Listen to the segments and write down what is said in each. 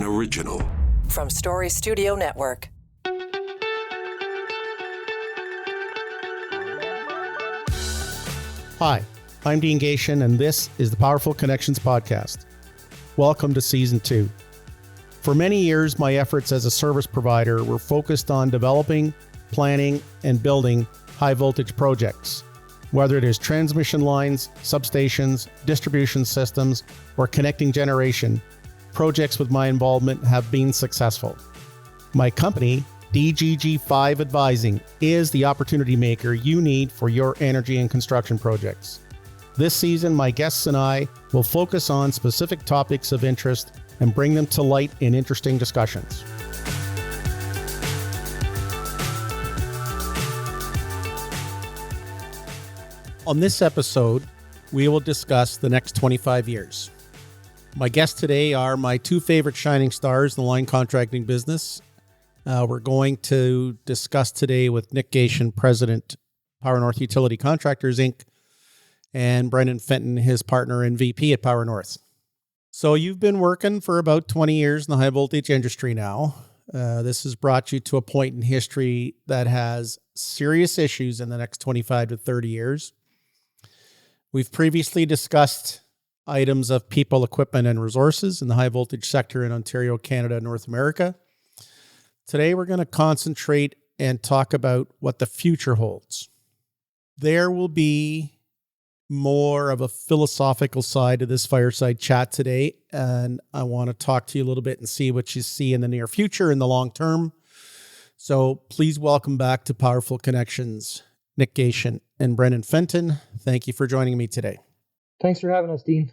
an original. From Story Studio Network. Hi, I'm Dean Gatien, and this is the Powerful Connections Podcast. Welcome to Season 2. For many years, my efforts as a service provider were focused on developing, planning, and building high-voltage projects. Whether it is transmission lines, substations, distribution systems, or connecting generation, projects with my involvement have been successful. My company, DGG5 Advising, is the opportunity maker you need for your energy and construction projects. This season, my guests and I will focus on specific topics of interest and bring them to light in interesting discussions. On this episode, we will discuss the next 25 years. My guests today are my two favorite shining stars in the line contracting business. We're going to discuss today with Nick Gatien, President, PowerNorth Utility Contractors Inc., and Brendon Fenton, his partner and VP at PowerNorth. So you've been working for about 20 years in the high voltage industry now. This has brought you to a point in history that has serious issues in the next 25 to 30 years. We've previously discussed items of people, equipment, and resources in the high voltage sector in Ontario, Canada, and North America. Today, we're going to concentrate and talk about what the future holds. There will be more of a philosophical side to this fireside chat today, and I want to talk to you a little bit and see what you see in the near future, in the long term. So please welcome back to Powerful Connections, Nick Gatien and Brendon Fenton. Thank you for joining me today. Thanks for having us, Dean.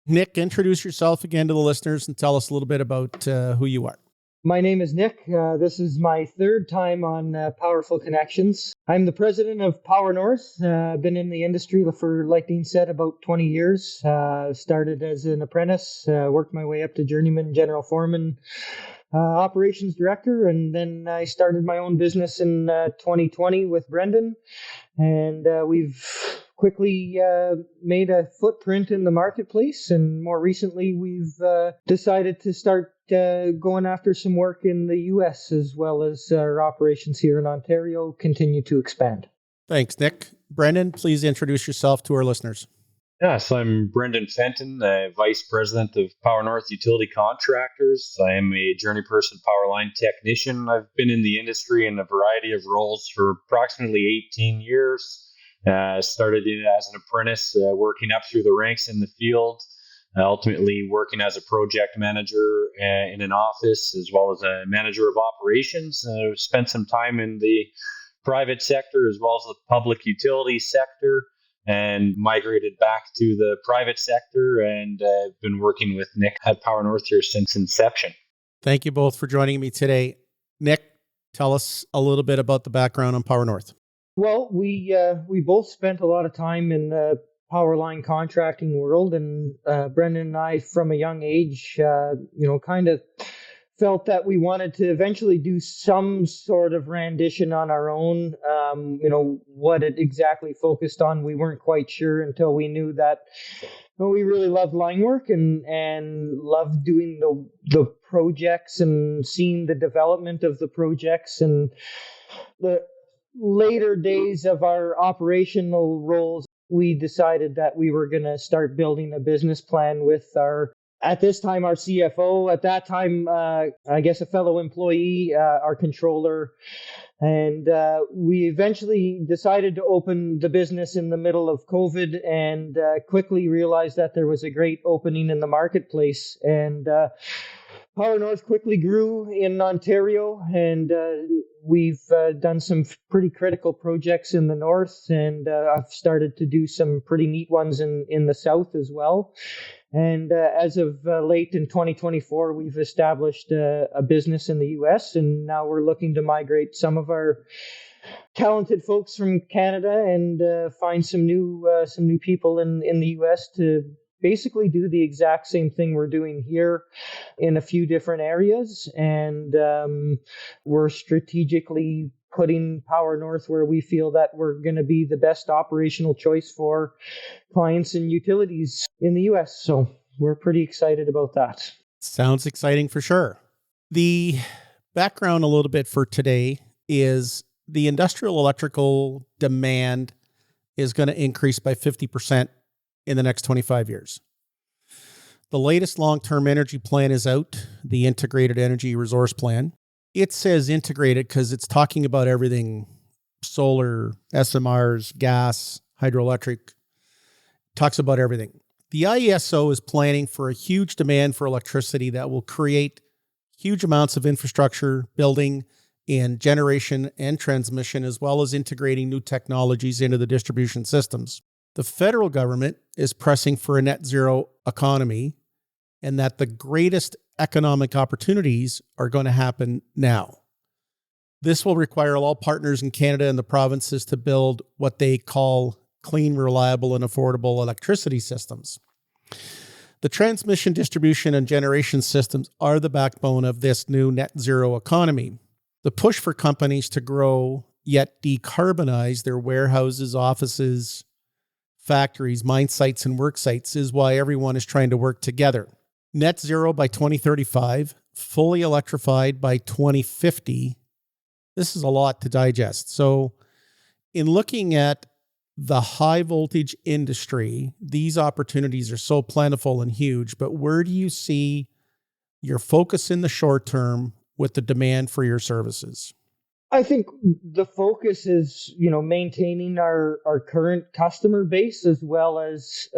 Nick, introduce yourself again to the listeners and tell us a little bit about who you are. My name is Nick. This is my third time on Powerful Connections. I'm the president of PowerNorth. I've been in the industry for, like Dean said, about 20 years. Started as an apprentice, worked my way up to journeyman, general foreman, operations director, and then I started my own business in 2020 with Brendon. And we've quickly made a footprint in the marketplace, and more recently we've decided to start going after some work in the U.S. as well as our operations here in Ontario continue to expand. Thanks, Nick. Brendon, please introduce yourself to our listeners. Yes, I'm Brendon Fenton, Vice President of PowerNorth Utility Contractors. I am a journeyperson power line technician. I've been in the industry in a variety of roles for approximately 18 years. Started as an apprentice, working up through the ranks in the field, ultimately working as a project manager in an office, as well as a manager of operations. Spent some time in the private sector as well as the public utility sector, and migrated back to the private sector, and been working with Nick at PowerNorth here since inception. Thank you both for joining me today. Nick, tell us a little bit about the background on PowerNorth. Well, we both spent a lot of time in the power line contracting world, and Brendon and I, from a young age, kind of felt that we wanted to eventually do some sort of rendition on our own. What it exactly focused on, we weren't quite sure until we knew that we really loved line work and loved doing the projects and seeing the development of the projects. And the later days of our operational roles, we decided that we were going to start building a business plan with at this time, our CFO, at that time, I guess a fellow employee, our controller. And we eventually decided to open the business in the middle of COVID, and quickly realized that there was a great opening in the marketplace. And PowerNorth quickly grew in Ontario, and we've done some pretty critical projects in the north, and I've started to do some pretty neat ones in the south as well. And as of late in 2024, we've established a business in the U.S., and now we're looking to migrate some of our talented folks from Canada and find some new people in the U.S. to basically do the exact same thing we're doing here in a few different areas. And we're strategically putting PowerNorth where we feel that we're going to be the best operational choice for clients and utilities in the U.S. So we're pretty excited about that. Sounds exciting for sure. The background a little bit for today is the industrial electrical demand is going to increase by 50% in the next 25 years. The latest long-term energy plan is out, the Integrated Energy Resource Plan. It says integrated because it's talking about everything: solar, SMRs, gas, hydroelectric, talks about everything. The IESO is planning for a huge demand for electricity that will create huge amounts of infrastructure building in generation and transmission, as well as integrating new technologies into the distribution systems. The federal government is pressing for a net zero economy, and that the greatest economic opportunities are going to happen now. This will require all partners in Canada and the provinces to build what they call clean, reliable, and affordable electricity systems. The transmission, distribution, and generation systems are the backbone of this new net zero economy. The push for companies to grow yet decarbonize their warehouses, offices, factories, mine sites, and work sites is why everyone is trying to work together. Net zero by 2035, fully electrified by 2050. This is a lot to digest. So in looking at the high voltage industry, these opportunities are so plentiful and huge, but where do you see your focus in the short term with the demand for your services? I think the focus is, maintaining our current customer base as well as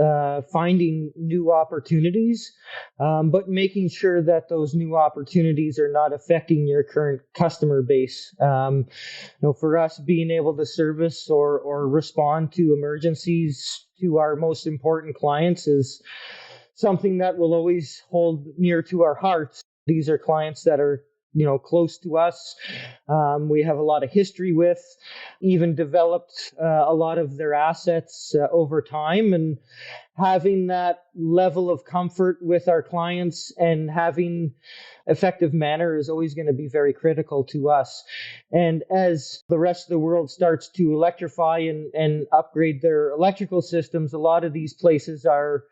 finding new opportunities, but making sure that those new opportunities are not affecting your current customer base. For us, being able to service or respond to emergencies to our most important clients is something that will always hold near to our hearts. These are clients that are close to us. We have a lot of history with, even developed a lot of their assets over time, and having that level of comfort with our clients and having effective manner is always going to be very critical to us. And as the rest of the world starts to electrify and upgrade their electrical systems, a lot of these places are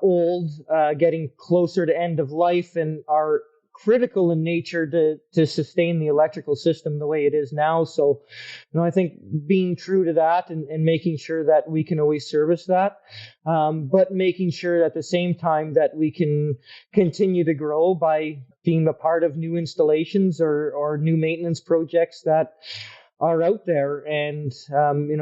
old, getting closer to end of life, and are critical in nature to sustain the electrical system the way it is now. So, I think being true to that and making sure that we can always service that, but making sure at the same time that we can continue to grow by being a part of new installations or new maintenance projects that are out there. And,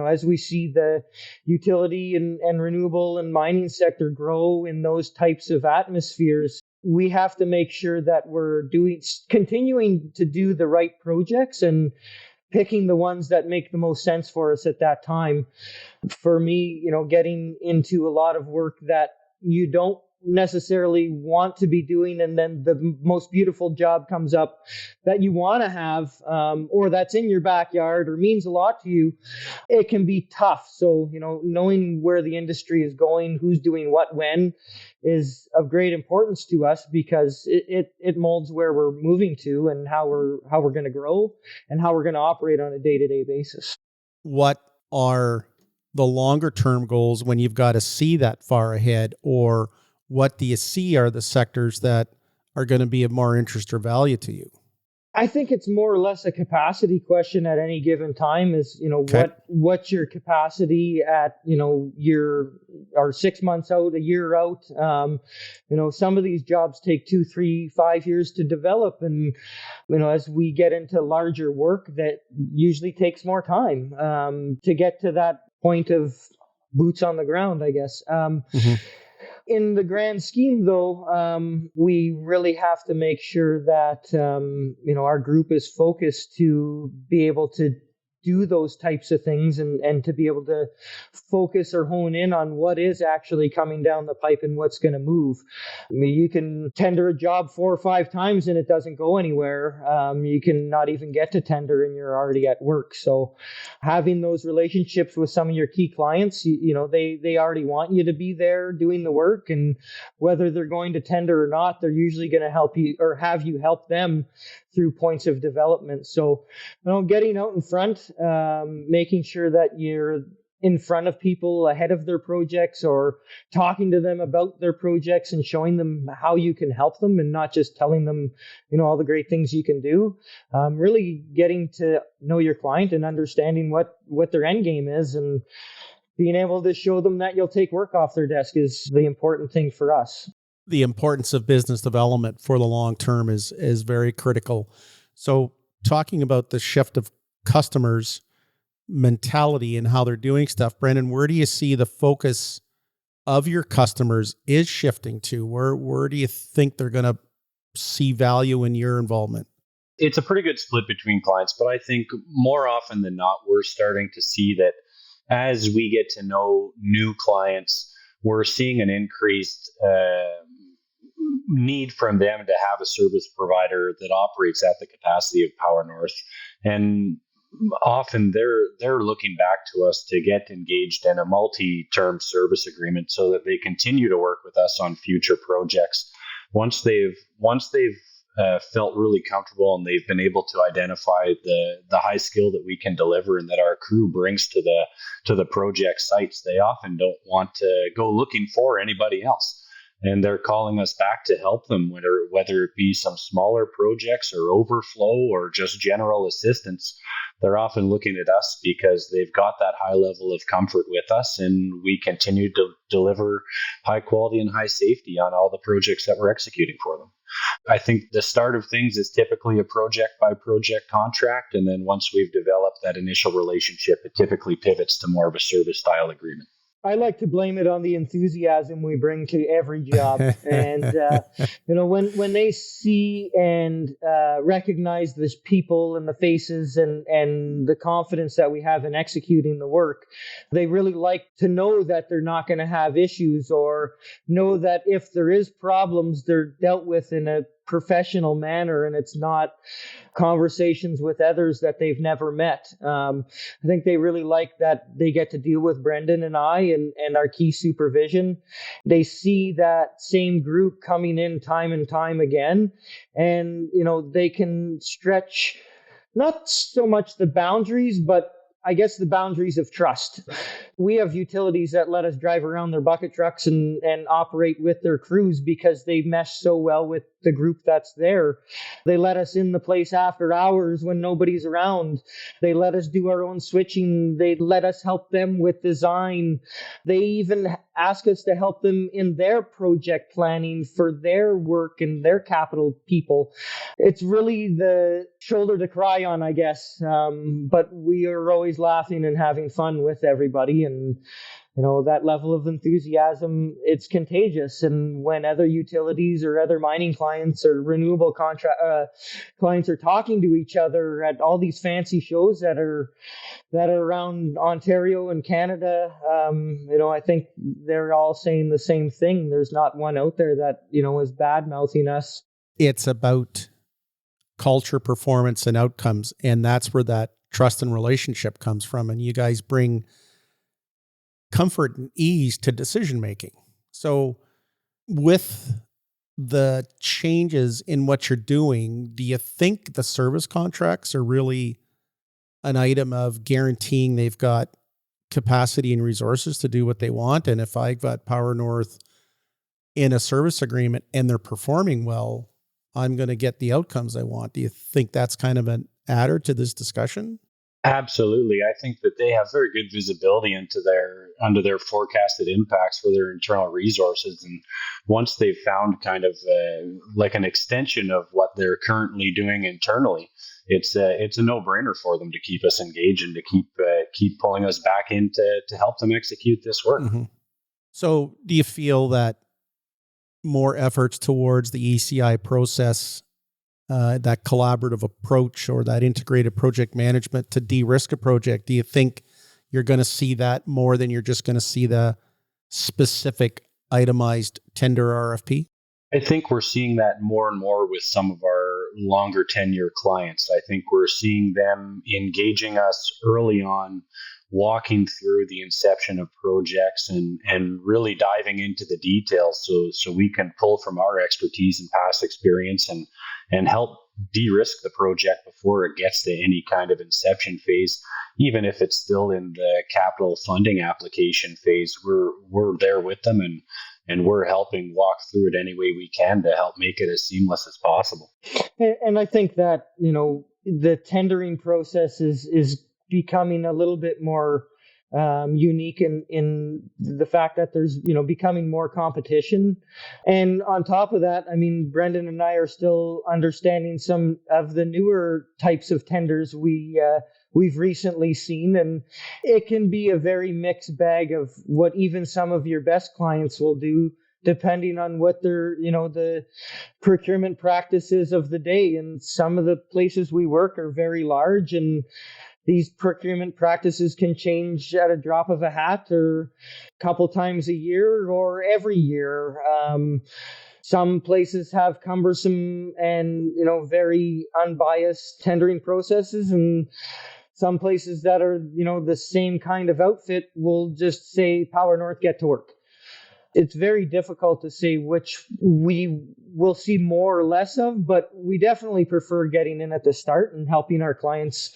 as we see the utility and renewable and mining sector grow in those types of atmospheres, we have to make sure that we're continuing to do the right projects and picking the ones that make the most sense for us at that time. For me, getting into a lot of work that you don't necessarily want to be doing, and then the most beautiful job comes up that you want to have, or that's in your backyard or means a lot to you, it can be tough. So, knowing where the industry is going, who's doing what when, is of great importance to us, because it molds where we're moving to and how we're going to grow and how we're going to operate on a day-to-day basis. What are the longer term goals when you've got to see that far ahead, or what do you see are the sectors that are going to be of more interest or value to you? I think it's more or less a capacity question at any given time. Is Okay. what's your capacity at or 6 months out, a year out. Some of these jobs take 2, 3, 5 years to develop, and as we get into larger work, that usually takes more time to get to that point of boots on the ground, I guess. In the grand scheme, though, we really have to make sure that, our group is focused to be able to do those types of things and to be able to focus or hone in on what is actually coming down the pipe and what's going to move. I mean, you can tender a job 4 or 5 times and it doesn't go anywhere. You can not even get to tender and you're already at work. So having those relationships with some of your key clients, they already want you to be there doing the work, and whether they're going to tender or not, they're usually going to help you or have you help them through points of development. So, getting out in front, making sure that you're in front of people ahead of their projects, or talking to them about their projects and showing them how you can help them, and not just telling them, all the great things you can do. Really getting to know your client and understanding what their end game is, and being able to show them that you'll take work off their desk is the important thing for us. The importance of business development for the long term is very critical. So talking about the shift of customers' mentality and how they're doing stuff, Brendon, where do you see the focus of your customers is shifting to? Where do you think they're going to see value in your involvement? It's a pretty good split between clients, but I think more often than not, we're starting to see that as we get to know new clients, we're seeing an increased need from them to have a service provider that operates at the capacity of PowerNorth. And often they're looking back to us to get engaged in a multi-term service agreement so that they continue to work with us on future projects. Once they've felt really comfortable and they've been able to identify the high skill that we can deliver and that our crew brings to the project sites, they often don't want to go looking for anybody else. And they're calling us back to help them, whether it be some smaller projects or overflow or just general assistance. They're often looking at us because they've got that high level of comfort with us, and we continue to deliver high quality and high safety on all the projects that we're executing for them. I think the start of things is typically a project by project contract. And then once we've developed that initial relationship, it typically pivots to more of a service style agreement. I like to blame it on the enthusiasm we bring to every job. And, when they see and recognize the people and the faces and the confidence that we have in executing the work, they really like to know that they're not going to have issues, or know that if there is problems, they're dealt with in a professional manner, and it's not conversations with others that they've never met. I think they really like that they get to deal with Brendon and I and our key supervision. They see that same group coming in time and time again, and they can stretch not so much the boundaries, but I guess the boundaries of trust. We have utilities that let us drive around their bucket trucks and operate with their crews because they mesh so well with the group that's there. They let us in the place after hours when nobody's around. They let us do our own switching. They let us help them with design. They even ask us to help them in their project planning for their work and their capital people. It's really the shoulder to cry on, I guess. But we are always laughing and having fun with everybody. And that level of enthusiasm, it's contagious. And when other utilities or other mining clients or renewable clients are talking to each other at all these fancy shows that are around Ontario and Canada, I think they're all saying the same thing. There's not one out there that, is bad mouthing us. It's about culture, performance, and outcomes. And that's where that trust and relationship comes from. And you guys bring comfort and ease to decision making. So with the changes in what you're doing, do you think the service contracts are really an item of guaranteeing they've got capacity and resources to do what they want? And if I've got PowerNorth in a service agreement and they're performing well, I'm going to get the outcomes I want. Do you think that's kind of an adder to this discussion? Absolutely. I think that they have very good visibility into their forecasted impacts for their internal resources. And once they've found kind of like an extension of what they're currently doing internally, it's a no-brainer for them to keep us engaged and to keep pulling us back in to help them execute this work. Mm-hmm. So do you feel that more efforts towards the ECI process, that collaborative approach or that integrated project management to de-risk a project, do you think you're going to see that more than you're just going to see the specific itemized tender RFP? I think we're seeing that more and more with some of our longer tenure clients. I think we're seeing them engaging us early on, walking through the inception of projects and really diving into the details so we can pull from our expertise and past experience and help de-risk the project before it gets to any kind of inception phase. Even if it's still in the capital funding application phase, we're there with them, and we're helping walk through it any way we can to help make it as seamless as possible. And I think that, the tendering process is becoming a little bit more unique in the fact that there's, becoming more competition. And on top of that, I mean, Brendon and I are still understanding some of the newer types of tenders we've recently seen, and it can be a very mixed bag of what even some of your best clients will do, depending on what their, the procurement practices of the day. And some of the places we work are very large, and these procurement practices can change at a drop of a hat, or a couple times a year, or every year. Some places have cumbersome and, very unbiased tendering processes, and some places that are, the same kind of outfit will just say, PowerNorth, get to work. It's very difficult to say which we will see more or less of, but we definitely prefer getting in at the start and helping our clients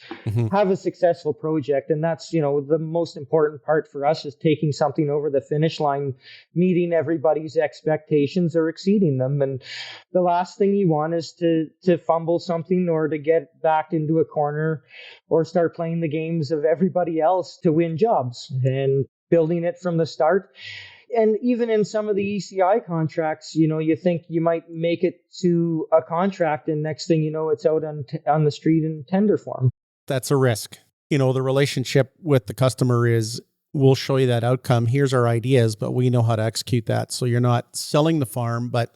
have a successful project. And that's, the most important part for us, is taking something over the finish line, meeting everybody's expectations or exceeding them. And the last thing you want is to fumble something, or to get backed into a corner, or start playing the games of everybody else to win jobs. And building it from the start. And even in some of the ECI contracts, you think you might make it to a contract, and next thing you know, it's out on the street in tender form. That's a risk. The relationship with the customer is, we'll show you that outcome. Here's our ideas, but we know how to execute that. So you're not selling the farm, but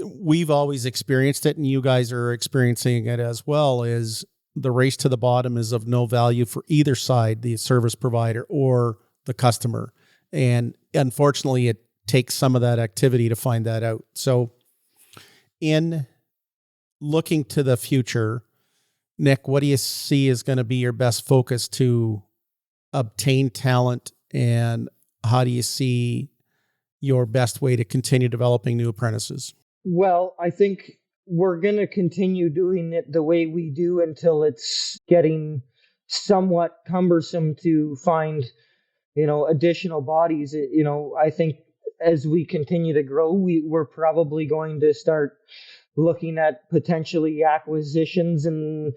we've always experienced it, and you guys are experiencing it as well, is the race to the bottom is of no value for either side, the service provider or the customer. And unfortunately, it takes some of that activity to find that out. So in looking to the future, Nick, what do you see is going to be your best focus to obtain talent, and how do you see your best way to continue developing new apprentices? Well, I think we're going to continue doing it the way we do until it's getting somewhat cumbersome to find additional bodies. I think as we continue to grow, we're probably going to start looking at potentially acquisitions and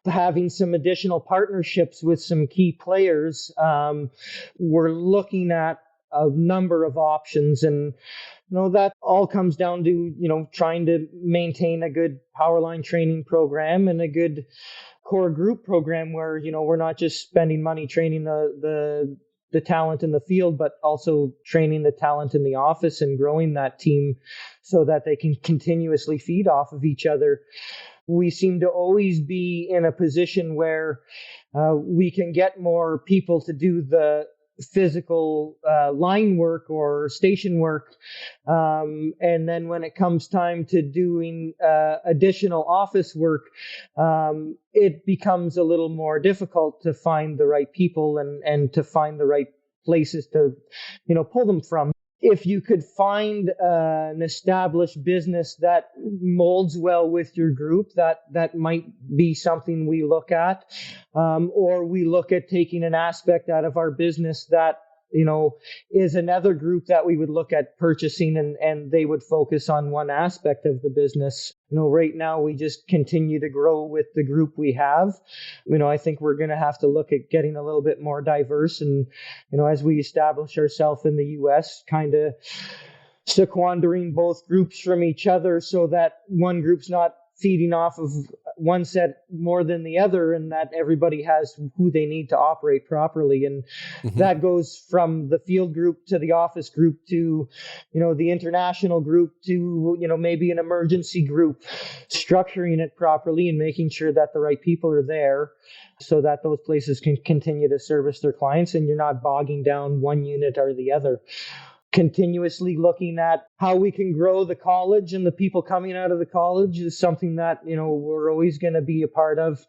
having some additional partnerships with some key players. We're looking at a number of options, and that all comes down to trying to maintain a good power line training program and a good core group program where we're not just spending money training the talent in the field, but also training the talent in the office and growing that team so that they can continuously feed off of each other. We seem to always be in a position where we can get more people to do the physical line work or station work. And then when it comes time to doing additional office work, it becomes a little more difficult to find the right people and to find the right places to, pull them from. If you could find an established business that molds well with your group, that might be something we look at. Or we look at taking an aspect out of our business that, is another group that we would look at purchasing, and they would focus on one aspect of the business. Right now we just continue to grow with the group we have. I think we're going to have to look at getting a little bit more diverse, and, as we establish ourselves in the U.S., kind of sequandering both groups from each other so that one group's not feeding off of one set more than the other, and that everybody has who they need to operate properly. And that goes from the field group to the office group to, the international group to, maybe an emergency group, structuring it properly and making sure that the right people are there so that those places can continue to service their clients and you're not bogging down one unit or the other. Continuously looking at how we can grow the college and the people coming out of the college is something that, we're always going to be a part of.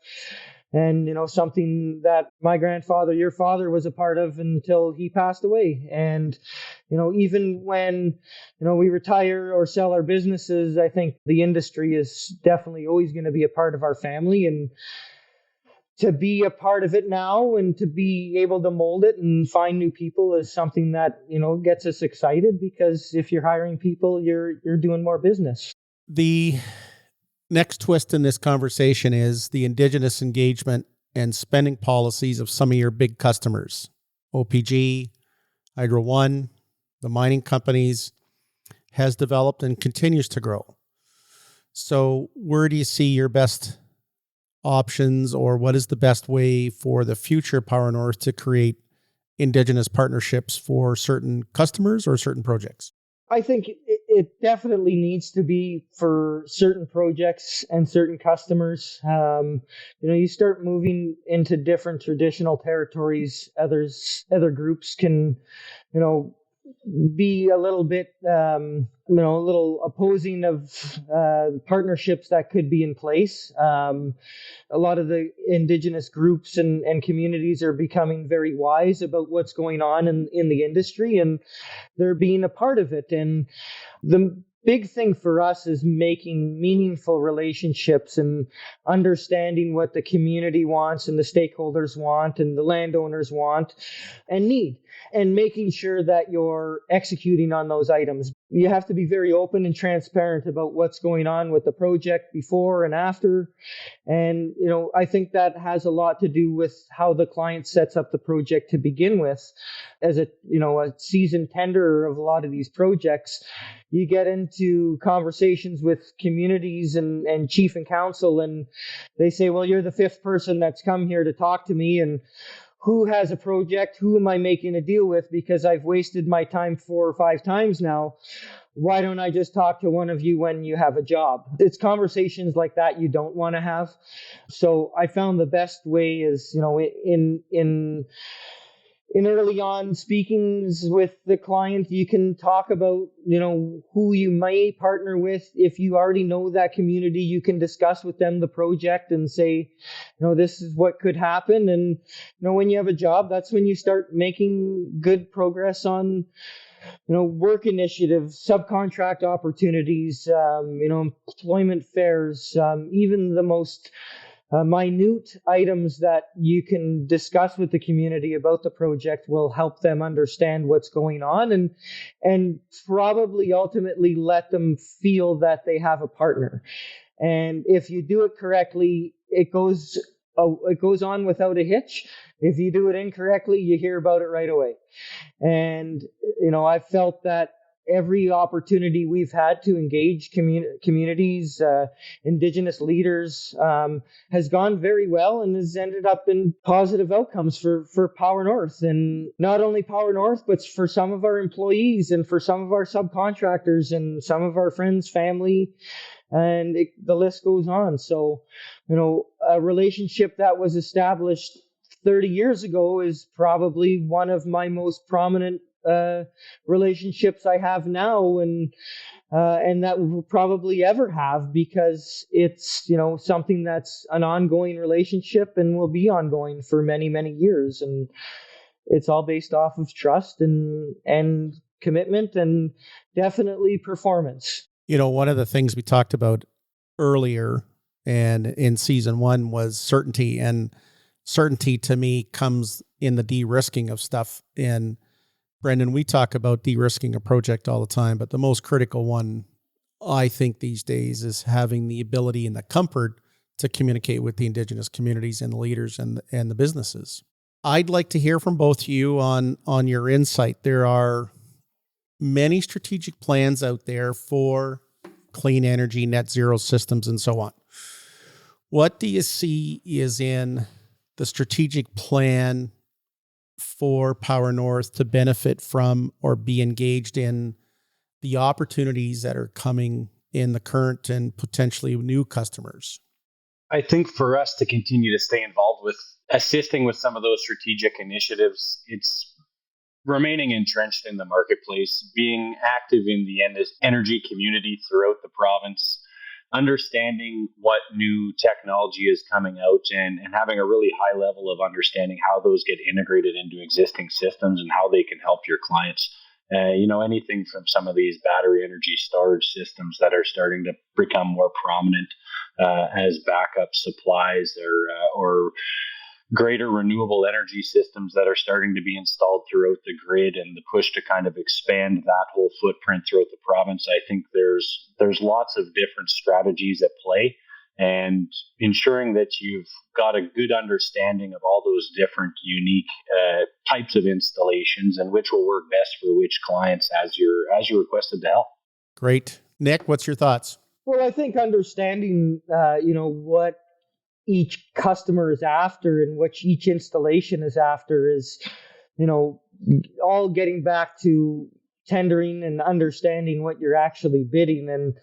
and something that my grandfather, your father, was a part of until he passed away. And even when we retire or sell our businesses, I think the industry is definitely always going to be a part of our family, and to be a part of it now and to be able to mold it and find new people is something that gets us excited, because if you're hiring people, you're doing more business. The next twist in this conversation is the Indigenous engagement and spending policies of some of your big customers, OPG, Hydro One, the mining companies, has developed and continues to grow. So where do you see your best options, or what is the best way for the future PowerNorth to create Indigenous partnerships for certain customers or certain projects? I think it definitely needs to be for certain projects and certain customers. You start moving into different traditional territories. Other groups can, be a little bit, a little opposing of partnerships that could be in place. A lot of the Indigenous groups and communities are becoming very wise about what's going on in the industry, and they're being a part of it. And the big thing for us is making meaningful relationships and understanding what the community wants and the stakeholders want and the landowners want and need, and making sure that you're executing on those items. You have to be very open and transparent about what's going on with the project before and after. And, I think that has a lot to do with how the client sets up the project to begin with. As a seasoned tenderer of a lot of these projects, you get into conversations with communities and chief and council, and they say, well, you're the fifth person that's come here to talk to me, and who has a project? Who am I making a deal with? Because I've wasted my time 4 or 5 times now. Why don't I just talk to one of you when you have a job? It's conversations like that you don't want to have. So I found the best way is, in early on speakings with the client, you can talk about, who you may partner with. If you already know that community, you can discuss with them the project and say, this is what could happen. And, when you have a job, that's when you start making good progress on, work initiatives, subcontract opportunities, employment fairs, even the most minute items that you can discuss with the community about the project will help them understand what's going on, and probably ultimately let them feel that they have a partner. And if you do it correctly, it goes on without a hitch. If you do it incorrectly, you hear about it right away. And I felt that every opportunity we've had to engage communities, Indigenous leaders, has gone very well and has ended up in positive outcomes for PowerNorth. And not only PowerNorth, but for some of our employees and for some of our subcontractors and some of our friends, family, and the list goes on. So, a relationship that was established 30 years ago is probably one of my most prominent relationships I have now, and that we'll probably ever have, because it's something that's an ongoing relationship and will be ongoing for many, many years, and it's all based off of trust and commitment and definitely performance. One of the things we talked about earlier and in season 1 was certainty, and certainty to me comes in the de-risking of stuff. And Brendon, we talk about de-risking a project all the time, but the most critical one, I think, these days is having the ability and the comfort to communicate with the Indigenous communities and the leaders and the businesses. I'd like to hear from both of you on your insight. There are many strategic plans out there for clean energy, net zero systems, and so on. What do you see is in the strategic plan for PowerNorth to benefit from or be engaged in the opportunities that are coming in the current and potentially new customers? I think for us to continue to stay involved with assisting with some of those strategic initiatives, it's remaining entrenched in the marketplace, being active in the energy community throughout the province, understanding what new technology is coming out and having a really high level of understanding how those get integrated into existing systems and how they can help your clients. Anything from some of these battery energy storage systems that are starting to become more prominent as backup supplies, or greater renewable energy systems that are starting to be installed throughout the grid, and the push to kind of expand that whole footprint throughout the province. I think there's lots of different strategies at play, and ensuring that you've got a good understanding of all those different unique types of installations and which will work best for which clients as you're requested to help. Great. Nick, what's your thoughts? Well, I think understanding, what each customer is after and what each installation is after is, all getting back to tendering and understanding what you're actually bidding. And,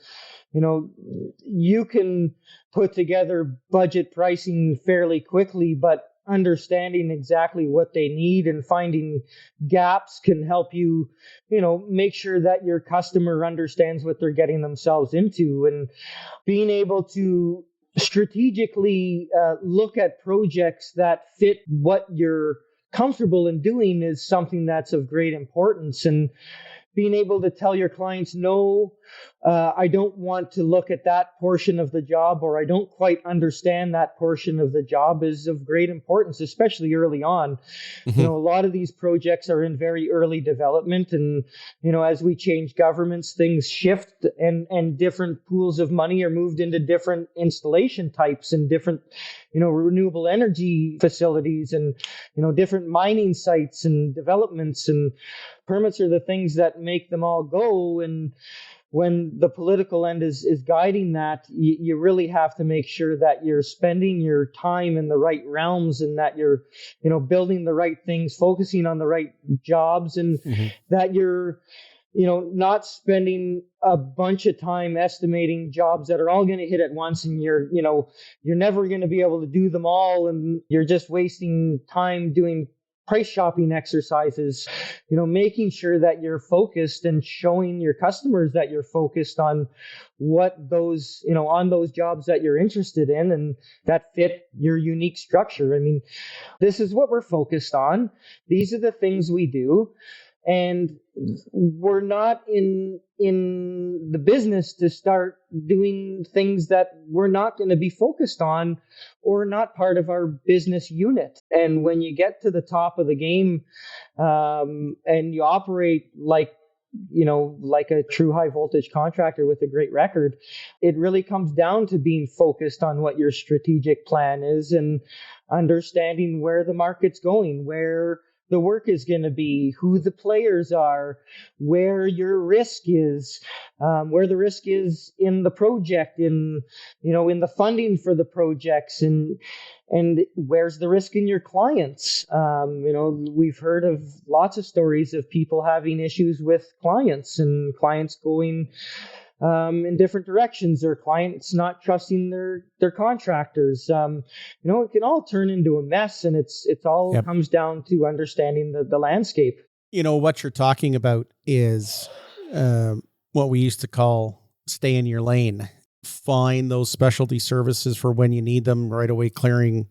you can put together budget pricing fairly quickly, but understanding exactly what they need and finding gaps can help you, make sure that your customer understands what they're getting themselves into, and being able to strategically look at projects that fit what you're comfortable in doing is something that's of great importance. And being able to tell your clients, no, I don't want to look at that portion of the job, or I don't quite understand that portion of the job, is of great importance, especially early on. Mm-hmm. A lot of these projects are in very early development, and, as we change governments, things shift, and different pools of money are moved into different installation types and different, renewable energy facilities and, different mining sites and developments, and permits are the things that make them all go. And when the political end is guiding that, you really have to make sure that you're spending your time in the right realms, and that you're, building the right things, focusing on the right jobs, and that you're, not spending a bunch of time estimating jobs that are all going to hit at once, and you're never going to be able to do them all, and you're just wasting time doing price shopping exercises. Making sure that you're focused and showing your customers that you're focused on what those, on those jobs that you're interested in and that fit your unique structure. I mean, this is what we're focused on. These are the things we do. And we're not in the business to start doing things that we're not going to be focused on or not part of our business unit. And when you get to the top of the game, and you operate like a true high voltage contractor with a great record, it really comes down to being focused on what your strategic plan is and understanding where the market's going, where the work is going to be, who the players are, where your risk is, where the risk is in the project, in the funding for the projects, and where's the risk in your clients. We've heard of lots of stories of people having issues with clients, and clients going in different directions, or clients not trusting their contractors. It can all turn into a mess, and it's all comes down to understanding the landscape. What you're talking about is what we used to call stay in your lane. Find those specialty services for when you need them, right away clearing,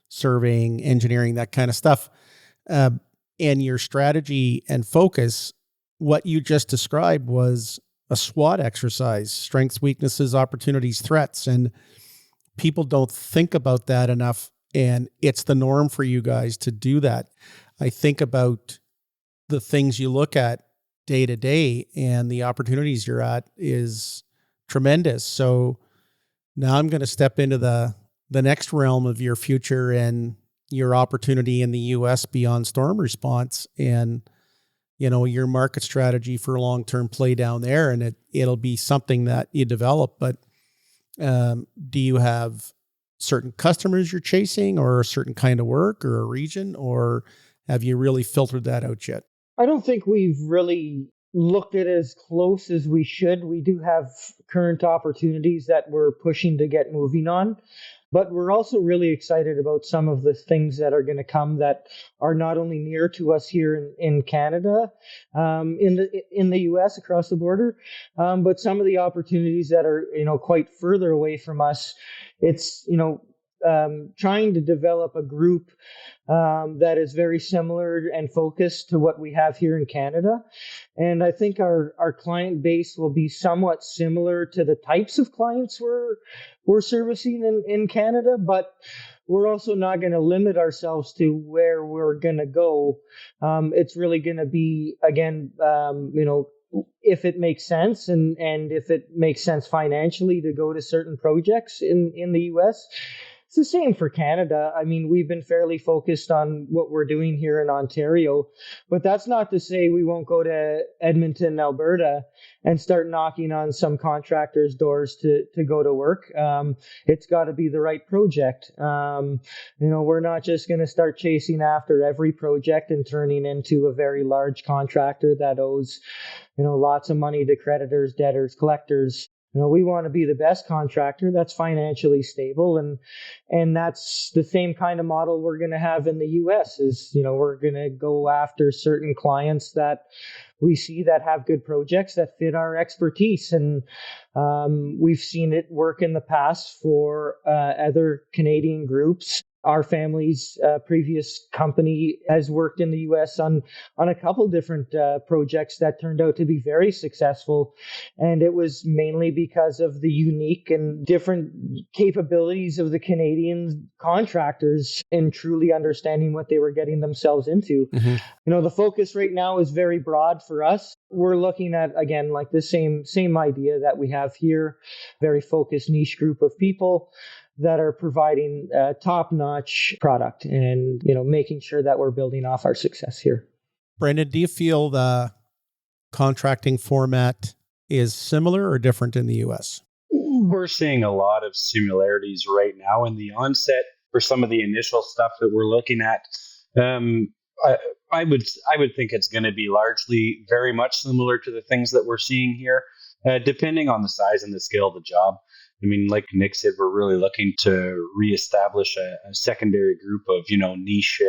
surveying, engineering, that kind of stuff. And your strategy and focus, what you just described was a SWOT exercise: strengths, weaknesses, opportunities, threats. And people don't think about that enough. And it's the norm for you guys to do that. I think about the things you look at day to day, and the opportunities you're at is tremendous. So now I'm going to step into the next realm of your future and your opportunity in the U.S. beyond storm response, and your market strategy for long-term play down there. And it'll be something that you develop. But do you have certain customers you're chasing, or a certain kind of work, or a region, or have you really filtered that out yet? I don't think we've really looked at as close as we should. We do have current opportunities that we're pushing to get moving on, but we're also really excited about some of the things that are going to come that are not only near to us here in Canada, in the U.S. across the border, but some of the opportunities that are quite further away from us. It's trying to develop a group that is very similar and focused to what we have here in Canada. And I think our client base will be somewhat similar to the types of clients we're servicing in Canada, but we're also not going to limit ourselves to where we're going to go. It's really going to be, again, if it makes sense and if it makes sense financially to go to certain projects in the U.S. It's the same for Canada. I mean, we've been fairly focused on what we're doing here in Ontario, but that's not to say we won't go to Edmonton, Alberta, and start knocking on some contractors' doors to go to work. It's got to be the right project. We're not just going to start chasing after every project and turning into a very large contractor that owes, lots of money to creditors, debtors, collectors. We want to be the best contractor that's financially stable, and that's the same kind of model we're going to have in the U.S. is, we're going to go after certain clients that we see that have good projects that fit our expertise. And we've seen it work in the past for other Canadian groups. Our family's previous company has worked in the U.S. on a couple different projects that turned out to be very successful. And it was mainly because of the unique and different capabilities of the Canadian contractors in truly understanding what they were getting themselves into. Mm-hmm. The focus right now is very broad for us. We're looking at, again, like the same idea that we have here, very focused niche group of people that are providing top-notch product and, making sure that we're building off our success here. Brendon, do you feel the contracting format is similar or different in the U.S.? We're seeing a lot of similarities right now in the onset for some of the initial stuff that we're looking at. I would think it's going to be largely very much similar to the things that we're seeing here, depending on the size and the scale of the job. I mean, like Nick said, we're really looking to reestablish a secondary group of, niche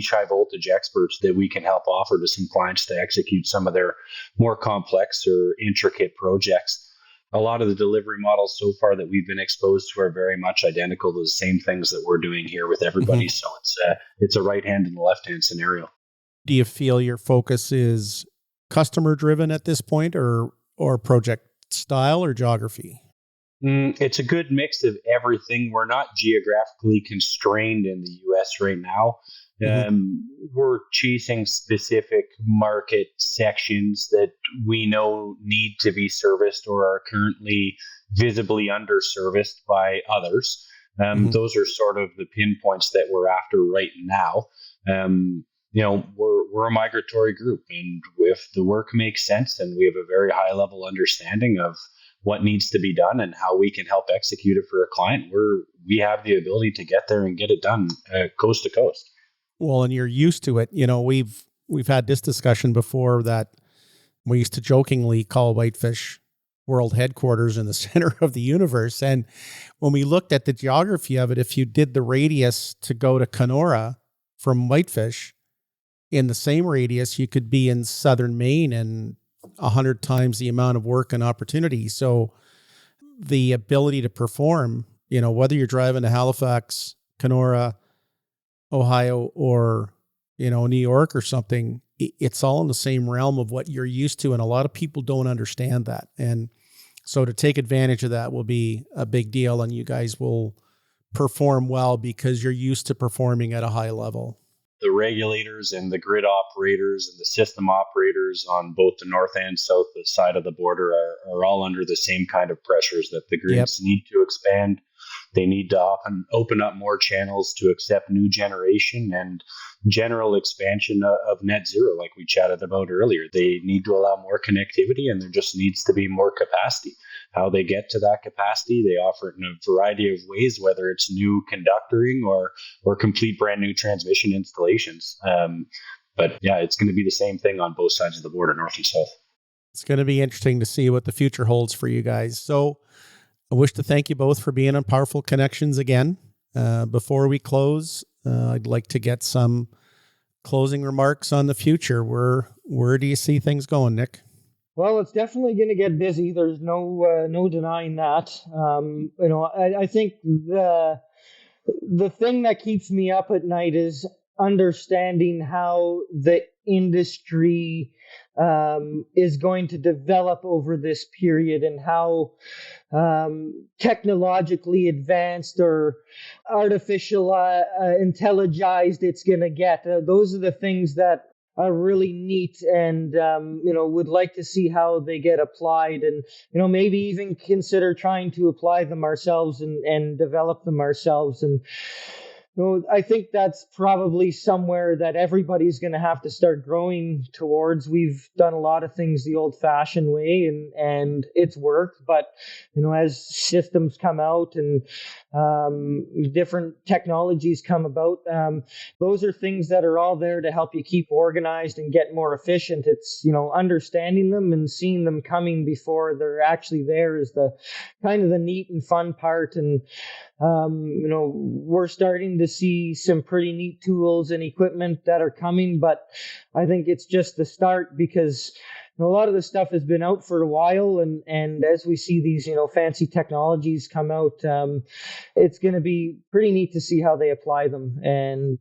high voltage experts that we can help offer to some clients to execute some of their more complex or intricate projects. A lot of the delivery models so far that we've been exposed to are very much identical to the same things that we're doing here with everybody. Mm-hmm. So it's a right hand and a left hand scenario. Do you feel your focus is customer driven at this point or project style or geography? It's a good mix of everything. We're not geographically constrained in the U.S. right now. Mm-hmm. We're chasing specific market sections that we know need to be serviced or are currently visibly underserviced by others. Mm-hmm. Those are sort of the pinpoints that we're after right now. We're a migratory group, and if the work makes sense and we have a very high level understanding of what needs to be done and how we can help execute it for a client, we have the ability to get there and get it done coast to coast. Well, and you're used to it. We've had this discussion before that we used to jokingly call Whitefish world headquarters in the center of the universe. And when we looked at the geography of it, if you did the radius to go to Kenora from Whitefish, in the same radius, you could be in southern Maine and 100 times the amount of work and opportunity. So the ability to perform, whether you're driving to Halifax, Kenora, Ohio, or, New York or something, it's all in the same realm of what you're used to. And a lot of people don't understand that. And so to take advantage of that will be a big deal. And you guys will perform well because you're used to performing at a high level. The regulators and the grid operators and the system operators on both the north and south side of the border are all under the same kind of pressures that the grids need to expand. They need to often open up more channels to accept new generation and general expansion of net zero, like we chatted about earlier. They need to allow more connectivity, and there just needs to be more capacity. How they get to that capacity, they offer it in a variety of ways, whether it's new conductoring or complete brand new transmission installations. But yeah, it's going to be the same thing on both sides of the border, north and south. It's going to be interesting to see what the future holds for you guys. So I wish to thank you both for being on Powerful Connections again. Before we close, I'd like to get some closing remarks on the future. Where do you see things going, Nick? Well, it's definitely going to get busy. There's no denying that. I think the thing that keeps me up at night is understanding how the industry is going to develop over this period, and how technologically advanced or artificial intelligized it's going to get. Those are the things that are really neat, and would like to see how they get applied, and maybe even consider trying to apply them ourselves and develop them ourselves. And I think that's probably somewhere that everybody's going to have to start growing towards. We've done a lot of things the old-fashioned way, and it's worked. But as systems come out and different technologies come about, those are things that are all there to help you keep organized and get more efficient. It's understanding them and seeing them coming before they're actually there is the kind of the neat and fun part. And we're starting to see some pretty neat tools and equipment that are coming, but I think it's just the start, because a lot of this stuff has been out for a while, and as we see these fancy technologies come out, it's going to be pretty neat to see how they apply them, and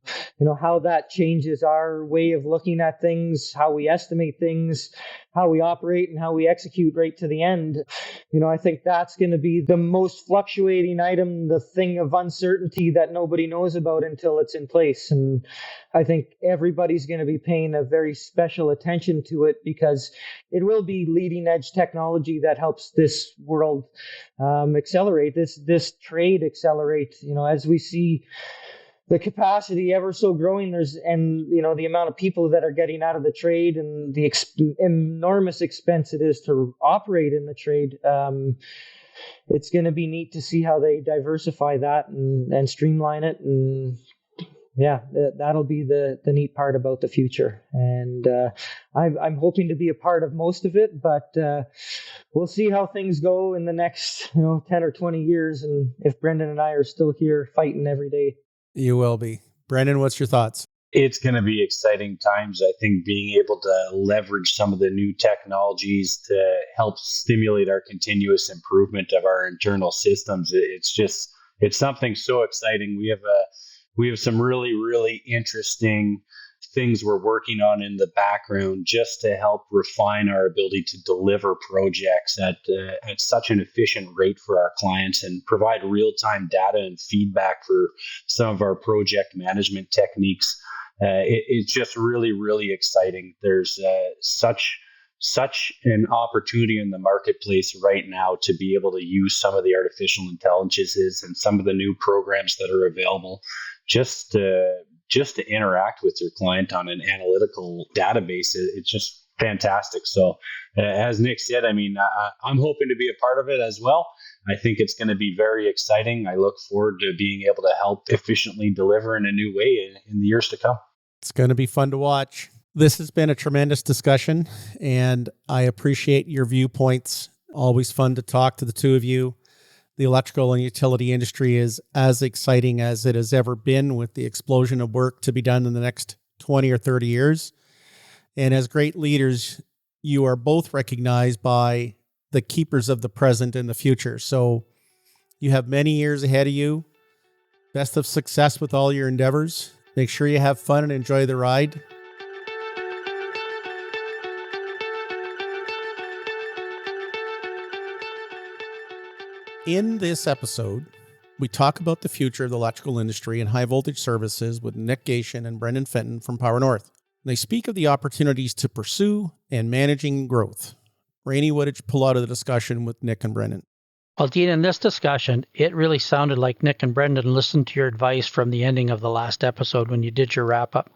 how that changes our way of looking at things, how we estimate things, how we operate, and how we execute right to the end. I think that's going to be the most fluctuating item, the thing of uncertainty that nobody knows about until it's in place. And I think everybody's going to be paying a very special attention to it, because it will be leading edge technology that helps this world accelerate, this trade accelerate. As we see the capacity ever so growing, the amount of people that are getting out of the trade, and the enormous expense it is to operate in the trade. It's going to be neat to see how they diversify that and streamline it. And yeah, that'll be the neat part about the future. And I'm hoping to be a part of most of it, but we'll see how things go in the next 10 or 20 years, and if Brendon and I are still here fighting every day. You will be. Brendon, what's your thoughts? It's going to be exciting times. I think being able to leverage some of the new technologies to help stimulate our continuous improvement of our internal systems, it's something so exciting. We have some really, really interesting things we're working on in the background just to help refine our ability to deliver projects at such an efficient rate for our clients, and provide real-time data and feedback for some of our project management techniques. It's just really, really exciting. There's such an opportunity in the marketplace right now to be able to use some of the artificial intelligences and some of the new programs that are available just to interact with your client on an analytical database. It's just fantastic. So as Nick said, I'm hoping to be a part of it as well. I think it's going to be very exciting. I look forward to being able to help efficiently deliver in a new way in the years to come. It's going to be fun to watch. This has been a tremendous discussion, and I appreciate your viewpoints. Always fun to talk to the two of you. The electrical and utility industry is as exciting as it has ever been, with the explosion of work to be done in the next 20 or 30 years. And as great leaders, you are both recognized by the keepers of the present and the future. So you have many years ahead of you. Best of success with all your endeavors. Make sure you have fun and enjoy the ride. In this episode, we talk about the future of the electrical industry and high voltage services with Nick Gatien and Brendon Fenton from PowerNorth. They speak of the opportunities to pursue and managing growth. Rainey, what did you pull out of the discussion with Nick and Brendon? Well, Dean, in this discussion, it really sounded like Nick and Brendon listened to your advice from the ending of the last episode when you did your wrap-up.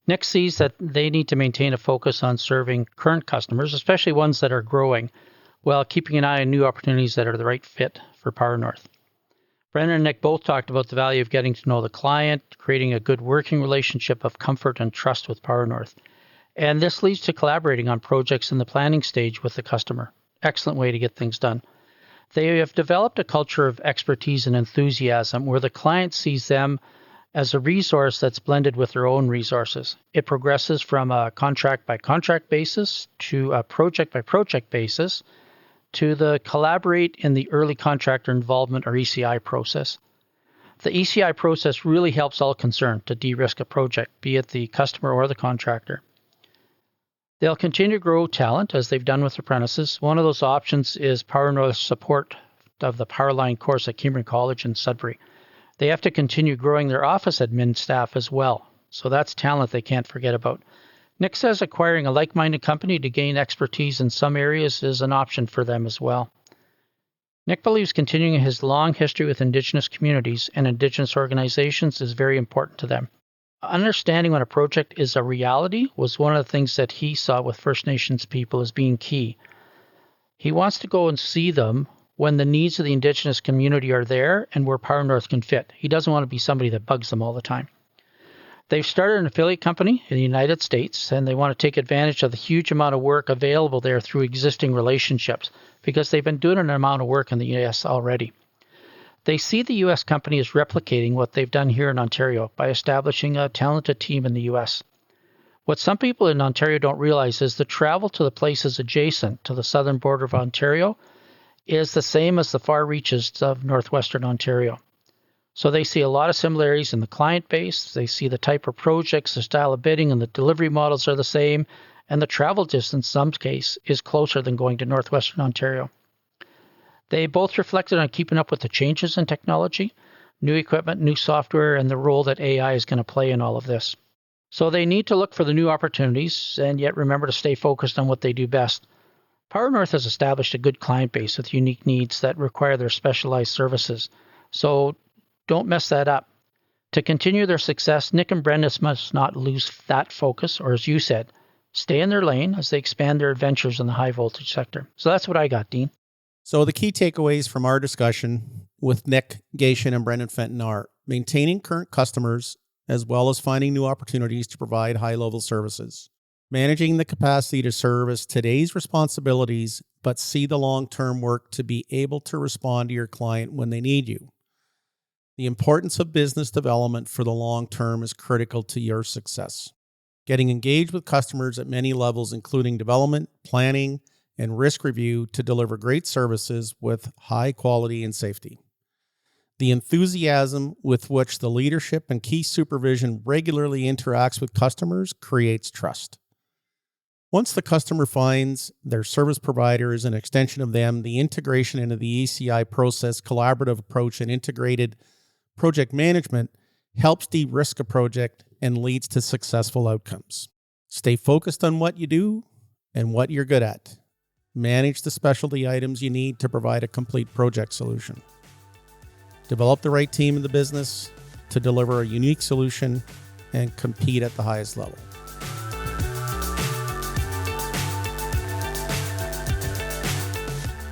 Nick sees that they need to maintain a focus on serving current customers, especially ones that are growing, while keeping an eye on new opportunities that are the right fit for PowerNorth. Brendon and Nick both talked about the value of getting to know the client, creating a good working relationship of comfort and trust with PowerNorth. And this leads to collaborating on projects in the planning stage with the customer. Excellent way to get things done. They have developed a culture of expertise and enthusiasm where the client sees them as a resource that's blended with their own resources. It progresses from a contract-by-contract basis to a project-by-project basis to the collaborate in the early contractor involvement or ECI process. The ECI process really helps all concerned to de-risk a project, be it the customer or the contractor. They'll continue to grow talent as they've done with apprentices. One of those options is PowerNorth's support of the Powerline course at Cameron College in Sudbury. They have to continue growing their office admin staff as well. So that's talent they can't forget about. Nick says acquiring a like-minded company to gain expertise in some areas is an option for them as well. Nick believes continuing his long history with Indigenous communities and Indigenous organizations is very important to them. Understanding when a project is a reality was one of the things that he saw with First Nations people as being key. He wants to go and see them when the needs of the Indigenous community are there and where PowerNorth can fit. He doesn't want to be somebody that bugs them all the time. They've started an affiliate company in the United States, and they want to take advantage of the huge amount of work available there through existing relationships because they've been doing an amount of work in the U.S. already. They see the U.S. company as replicating what they've done here in Ontario by establishing a talented team in the U.S. What some people in Ontario don't realize is the travel to the places adjacent to the southern border of Ontario is the same as the far reaches of northwestern Ontario. So they see a lot of similarities in the client base. They see the type of projects, the style of bidding, and the delivery models are the same, and the travel distance in some case is closer than going to northwestern Ontario. They both reflected on keeping up with the changes in technology, new equipment, new software, and the role that AI is going to play in all of this. So they need to look for the new opportunities and yet remember to stay focused on what they do best. PowerNorth has established a good client base with unique needs that require their specialized services. So don't mess that up. To continue their success, Nick and Brendon must not lose that focus, or as you said, stay in their lane as they expand their adventures in the high voltage sector. So that's what I got, Dean. So the key takeaways from our discussion with Nick Gatien and Brendon Fenton are maintaining current customers as well as finding new opportunities to provide high-level services. Managing the capacity to service today's responsibilities, but see the long-term work to be able to respond to your client when they need you. The importance of business development for the long term is critical to your success. Getting engaged with customers at many levels, including development, planning, and risk review to deliver great services with high quality and safety. The enthusiasm with which the leadership and key supervision regularly interacts with customers creates trust. Once the customer finds their service provider is an extension of them, the integration into the ECI process, collaborative approach, and integrated project management helps de-risk a project and leads to successful outcomes. Stay focused on what you do and what you're good at. Manage the specialty items you need to provide a complete project solution. Develop the right team in the business to deliver a unique solution and compete at the highest level.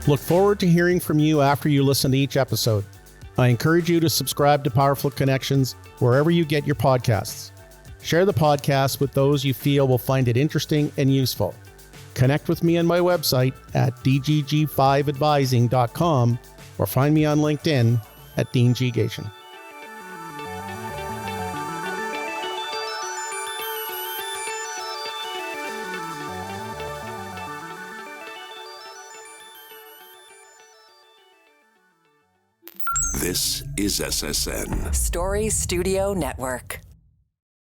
Look forward to hearing from you after you listen to each episode. I encourage you to subscribe to Powerful Connections wherever you get your podcasts. Share the podcast with those you feel will find it interesting and useful. Connect with me on my website at dgg5advising.com or find me on LinkedIn at Dean G. Gatien. This is SSN. Story Studio Network.